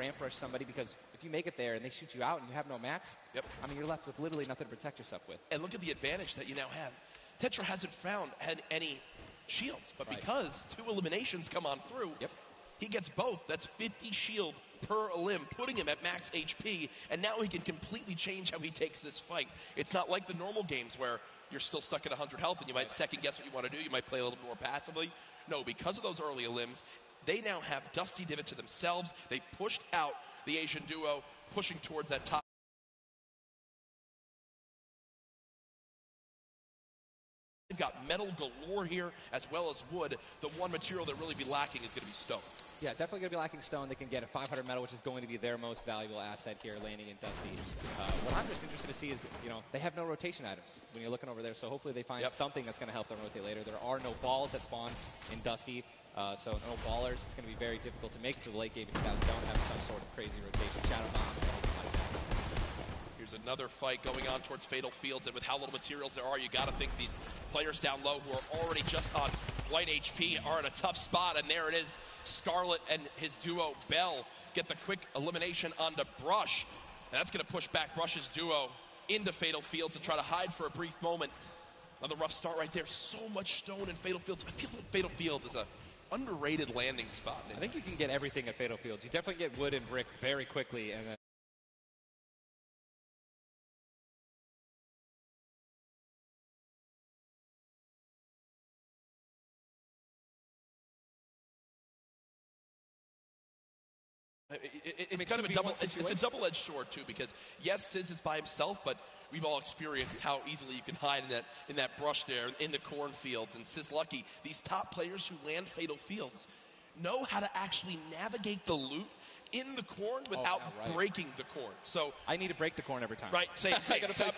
ramp rush somebody, because if you make it there and they shoot you out and you have no mats, I mean, you're left with literally nothing to protect yourself with. And look at the advantage that you now have. Tetra hasn't had any shields, but because 2 eliminations come on through, he gets both. That's 50 shield per elim, putting him at max HP, and now he can completely change how he takes this fight. It's not like the normal games where you're still stuck at 100 health and you might second guess what you want to do. You might play a little more passively. No, because of those early elims, they now have Dusty Divot to themselves. They pushed out the Asian duo, pushing towards that top. They've got metal galore here, as well as wood. The one material that really be lacking is going to be stone. Yeah, definitely going to be lacking stone. They can get a 500 metal, which is going to be their most valuable asset here, landing in Dusty. What I'm just interested to see is, they have no rotation items when you're looking over there, so hopefully they find something that's going to help them rotate later. There are no balls that spawn in Dusty, so no ballers. It's going to be very difficult to make it to the late game if you guys don't have some sort of crazy rotation. Shadow bombs, anything like that. Here's another fight going on towards Fatal Fields, and with how little materials there are, you got to think these players down low who are already just on white HP are in a tough spot, and there it is. Scarlet and his duo, Bell, get the quick elimination onto Brush, and that's going to push back Brush's duo into Fatal Fields and try to hide for a brief moment. Another rough start right there. So much stone in Fatal Fields. I feel like Fatal Fields is a underrated landing spot. I think you can get everything at Fatal Fields. You definitely get wood and brick very quickly, and then it's kind of a double-edged sword too, because yes, Sizz is by himself, but we've all experienced how easily you can hide in that brush there in the cornfields. And Sizz Lucky, these top players who land Fatal Fields, know how to actually navigate the loot in the corn without breaking the corn. So I need to break the corn every time. Right,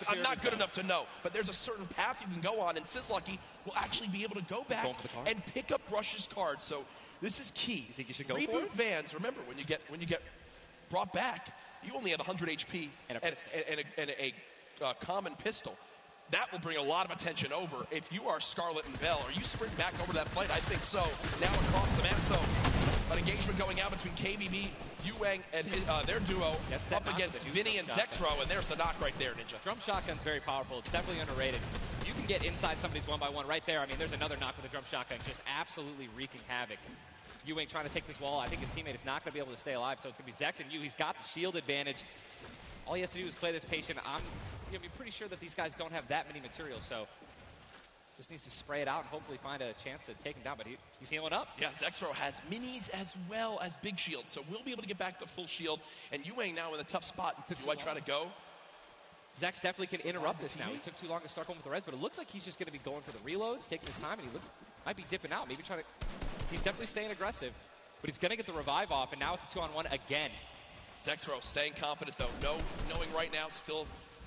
I'm not good enough to know, but there's a certain path you can go on, and Sizz Lucky will actually be able to go back and pick up Brush's cards. So this is key. You think you should go Reboot for it? Vans, remember, when you get brought back, you only had 100 HP and a common pistol. That will bring a lot of attention over. If you are Scarlet and Bell, are you sprinting back over that fight? I think so. Now across the map, though, an engagement going out between KBB, Yuang, and their duo up against Vinny and Zexro, and there's the knock right there, Ninja. Drum shotgun's very powerful. It's definitely underrated. You can get inside somebody's 1x1 right there. I mean, there's another knock with a drum shotgun, just absolutely wreaking havoc. Yuang trying to take this wall. I think his teammate is not going to be able to stay alive, so it's going to be Zex and Yu. He's got the shield advantage. All he has to do is play this patient. I'm going to be pretty sure that these guys don't have that many materials, so just needs to spray it out and hopefully find a chance to take him down, but he's healing up. Yeah, Zexro has minis as well as big shields, so we'll be able to get back to full shield. And Yuang now in a tough spot. Do I try to go? Zex definitely can interrupt this now. He took too long to start going with the res, but it looks like he's just going to be going for the reloads, taking his time, and he might be dipping out, maybe trying to. He's definitely staying aggressive, but he's going to get the revive off, and now it's a 2-on-1 again. Zexro staying confident, though, knowing right now still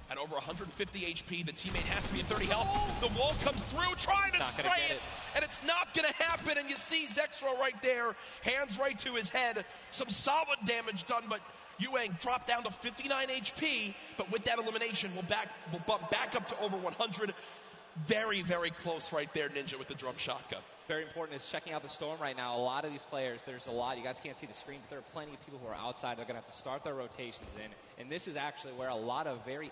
at over 150 HP. The teammate has to be at 30 health. The wall comes through, trying to spray it, and it's not going to happen. And you see Zexro right there, hands right to his head. Some solid damage done, but Yuang dropped down to 59 HP. But with that elimination, we'll bump back up to over 100. Very, very close right there, Ninja, with the drum shotgun. Very important is checking out the storm right now. A lot of these players, there's a lot. You guys can't see the screen, but there are plenty of people who are outside. They're going to have to start their rotations in. And this is actually where a lot of very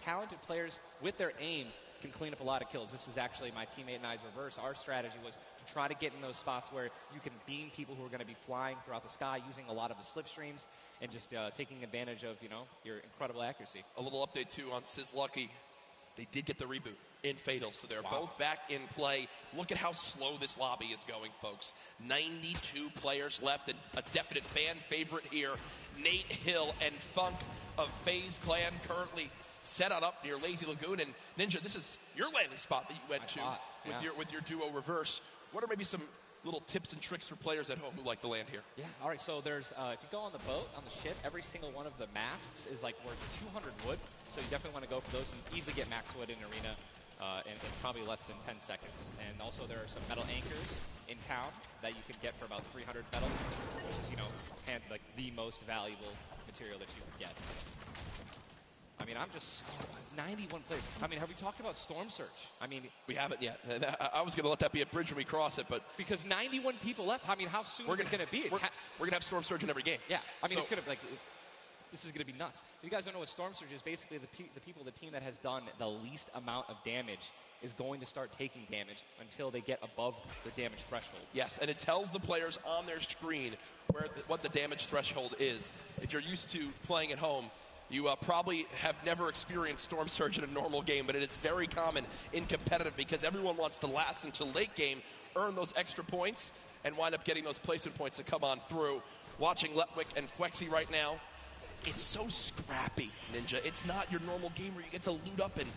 talented players with their aim can clean up a lot of kills. This is actually my teammate and I's reverse. Our strategy was to try to get in those spots where you can beam people who are going to be flying throughout the sky using a lot of the slipstreams and just taking advantage of, your incredible accuracy. A little update, too, on Sizz Lucky. They did get the reboot in Fatal, so they're both back in play. Look at how slow this lobby is going, folks. 92 players left, and a definite fan favorite here. Nate Hill and Funk of FaZe Clan currently set on up near Lazy Lagoon. And Ninja, this is your landing spot that you went with your duo reverse. What are maybe some little tips and tricks for players at home who like to land here? Yeah, all right, so there's, if you go on the boat, on the ship, every single one of the masts is like worth 200 wood, so you definitely want to go for those and easily get max wood in arena in probably less than 10 seconds. And also there are some metal anchors in town that you can get for about 300 metal, which is, like the most valuable material that you can get. I I mean, I'm just 91 players. I mean, have we talked about Storm Surge? I mean, we haven't yet. I was going to let that be a bridge when we cross it, but because 91 people left. I mean, how soon is it going to be? We're going to have Storm Surge in every game. Yeah, I mean, it's going to like. This is going to be nuts. If you guys don't know what Storm Surge is, basically the team that has done the least amount of damage is going to start taking damage until they get above the damage threshold. Yes, and it tells the players on their screen what the damage threshold is. If you're used to playing at home, you probably have never experienced Storm Surge in a normal game, but it is very common in competitive because everyone wants to last until late game, earn those extra points, and wind up getting those placement points to come on through. Watching Letwick and Quexy right now, it's so scrappy, Ninja. It's not your normal game where you get to loot up and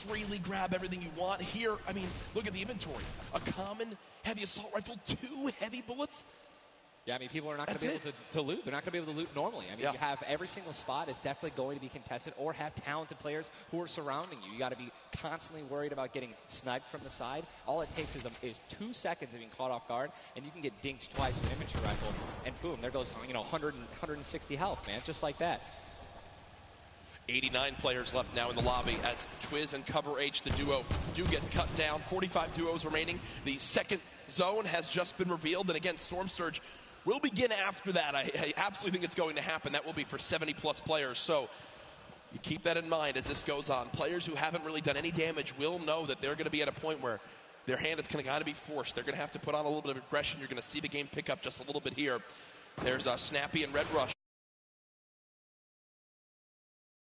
freely grab everything you want. Here, I mean, look at the inventory. A common heavy assault rifle, 2 heavy bullets. Yeah, I mean, people are not going to be able to loot. They're not going to be able to loot normally. I mean, you have every single spot is definitely going to be contested or have talented players who are surrounding you. You got to be constantly worried about getting sniped from the side. All it takes is 2 seconds of being caught off guard, and you can get dinked twice with an infantry rifle, and boom, there goes 160 health, man, just like that. 89 players left now in the lobby as Twiz and Cover H, the duo, do get cut down. 45 duos remaining. The second zone has just been revealed, and again, Storm Surge will begin after that. I absolutely think it's going to happen. That will be for 70-plus players. So you keep that in mind as this goes on. Players who haven't really done any damage will know that they're going to be at a point where their hand is kind of be forced. They're going to have to put on a little bit of aggression. You're going to see the game pick up just a little bit here. There's Snappy and Red Rush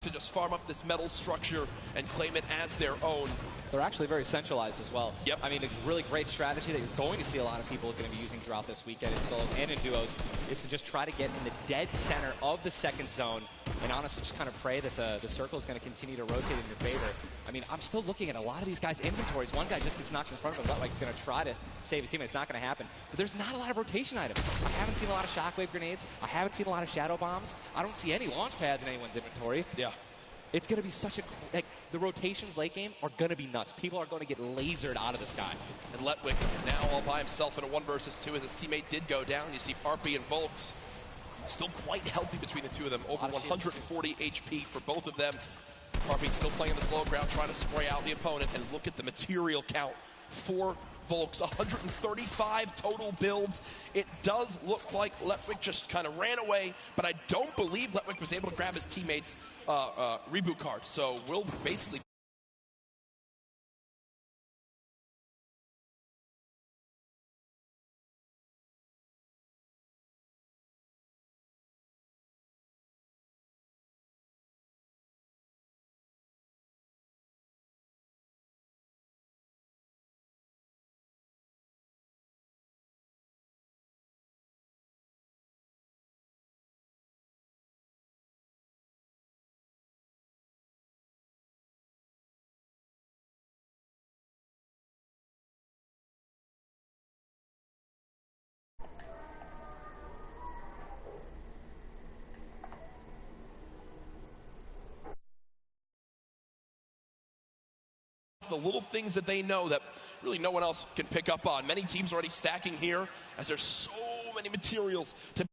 to just farm up this metal structure and claim it as their own. They're actually very centralized as well. Yep. I mean, a really great strategy that you're going to see a lot of people are going to be using throughout this weekend in solos and in duos is to just try to get in the dead center of the second zone and honestly just kind of pray that the circle is going to continue to rotate in your favor. I mean, I'm still looking at a lot of these guys' inventories. One guy just gets knocked in front of him. He's going to try to save his team. It's not going to happen. But there's not a lot of rotation items. I haven't seen a lot of shockwave grenades. I haven't seen a lot of shadow bombs. I don't see any launch pads in anyone's inventory. Yeah. It's going to be such the rotations late game are going to be nuts. People are going to get lasered out of the sky. And Letwick now all by himself in a 1 versus 2 as his teammate did go down. You see Parpy and Volks still quite healthy between the two of them. Over 140 HP for both of them. Parpy still playing in the slow ground, trying to spray out the opponent. And look at the material count for Volks. 135 total builds. It does look like Letwick just kind of ran away, but I don't believe Letwick was able to grab his teammates' reboot card. So we'll basically the little things that they know that really no one else can pick up on. Many teams already stacking here as there's so many materials to